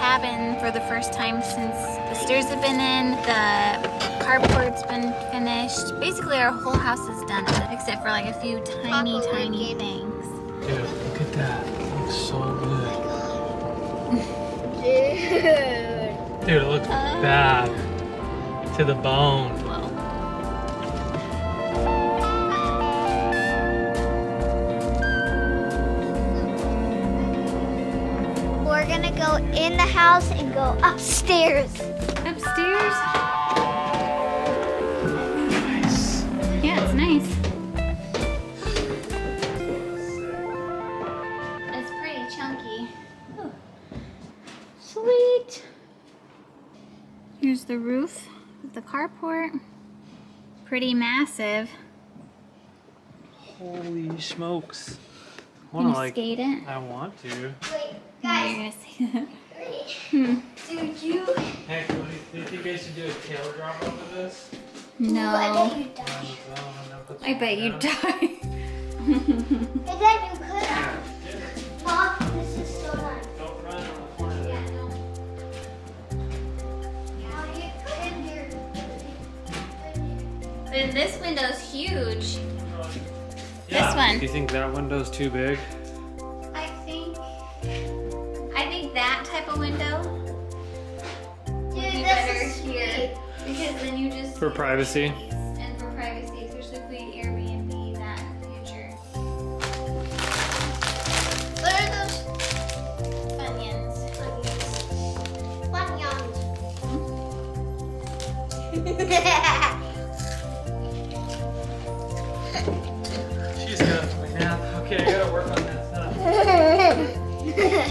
cabin for the first time since the stairs have been in, the carport's been finished. Basically our whole house is done except for like a few tiny things. Dude, look at that. It looks so good. Dude, it looks bad to the bone. We're gonna go in the house and go upstairs. Upstairs? Nice. Yeah, it's nice. It's pretty chunky. Ooh. Sweet. Here's the roof of the carport. Pretty massive. Holy smokes. Can you skate it? I want to. Wait, Guys. Dude, you. Hey, do you think I should do a tail drop over this? No. I bet you die. I bet you die. And then you could have. Mom, this is so nice. Don't run on the corner there. Now you put in here. Then this window's huge. Yeah. This one. Do you think that window's too big? I think that type of window would be Dude, better this is here sweet. because then you just For privacy. and for privacy, especially if we Airbnb that in the future. What are those Onions. She's got my nap. Okay, I gotta work on this.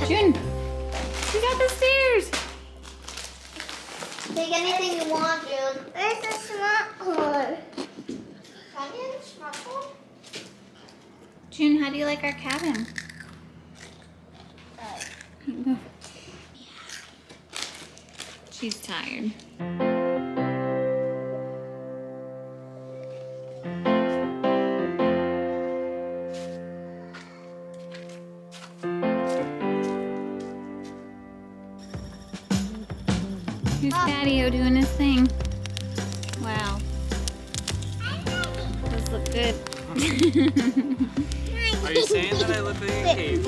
June, you got the stairs. Take anything you want, June. There's a smartphone. Can you get a smartphone? June, how do you like our cabin? She's tired. Here's Daddy-O doing his thing. Wow. Those look good. Are you saying that I look like a cave?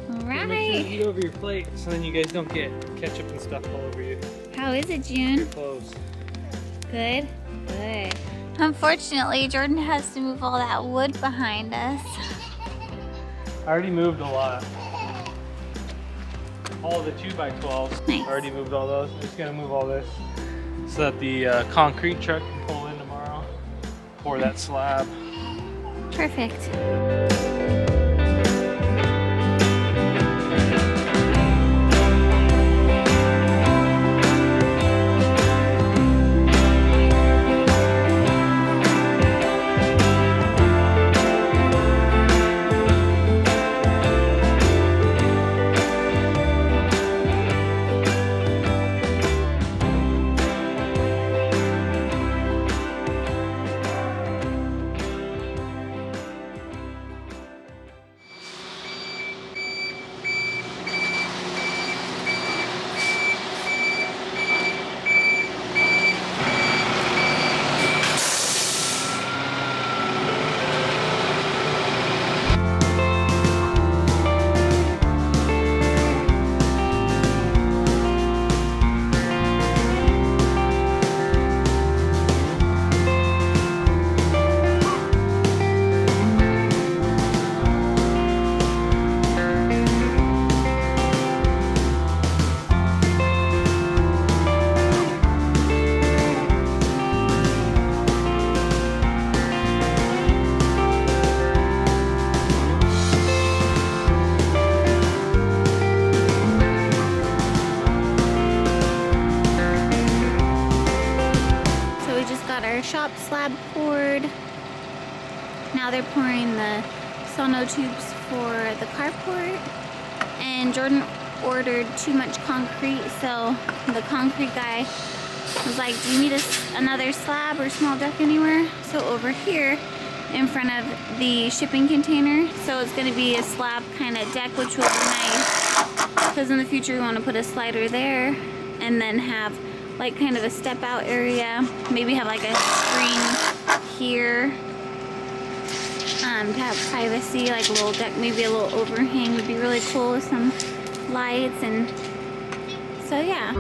Alright. Eat over your plate so then you guys don't get ketchup and stuff all over you. How is it, June? Clothes. Good? Good. Unfortunately, Jordan has to move all that wood behind us. I already moved a lot. All the 2x12s. Nice. I already moved all those. I'm just gonna move all this so that the concrete truck can pull in tomorrow. Pour that slab. Perfect. shop slab poured. Now they're pouring the sono tubes for the carport. And Jordan ordered too much concrete, so the concrete guy was like, do you need another slab or small deck anywhere? So over here in front of the shipping container, so it's going to be a slab kind of deck, which will be nice because in the future we want to put a slider there and then have like kind of a step out area, maybe have like a screen here to have privacy, like a little deck, maybe a little overhang would be really cool with some lights. And so yeah.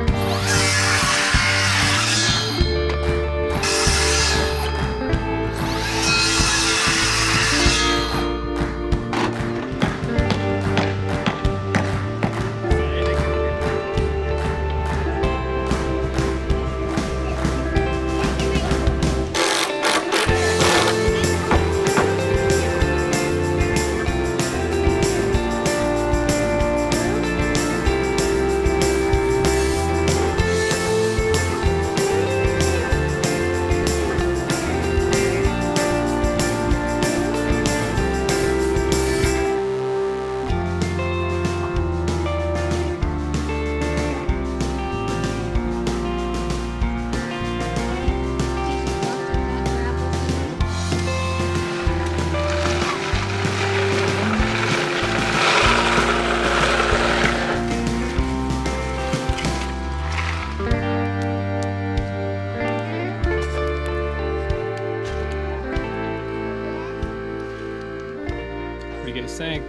What do you guys think?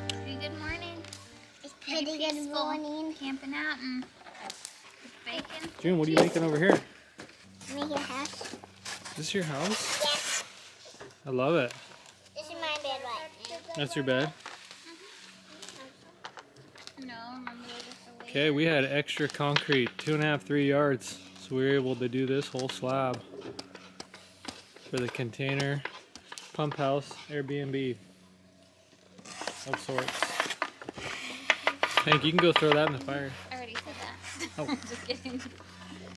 Pretty good morning. It's pretty good morning. Camping out and bacon. June, what are you making over here? Make a house. Is this your house? Yes. I love it. This is my bed right now. That's your bed? No, remember they're just a Okay, we had extra concrete, 2.5, 3 yards. So we were able to do this whole slab for the container, pump house, Airbnb of sorts. Hank, you can go throw that in the fire. I already said that. Oh. Just kidding.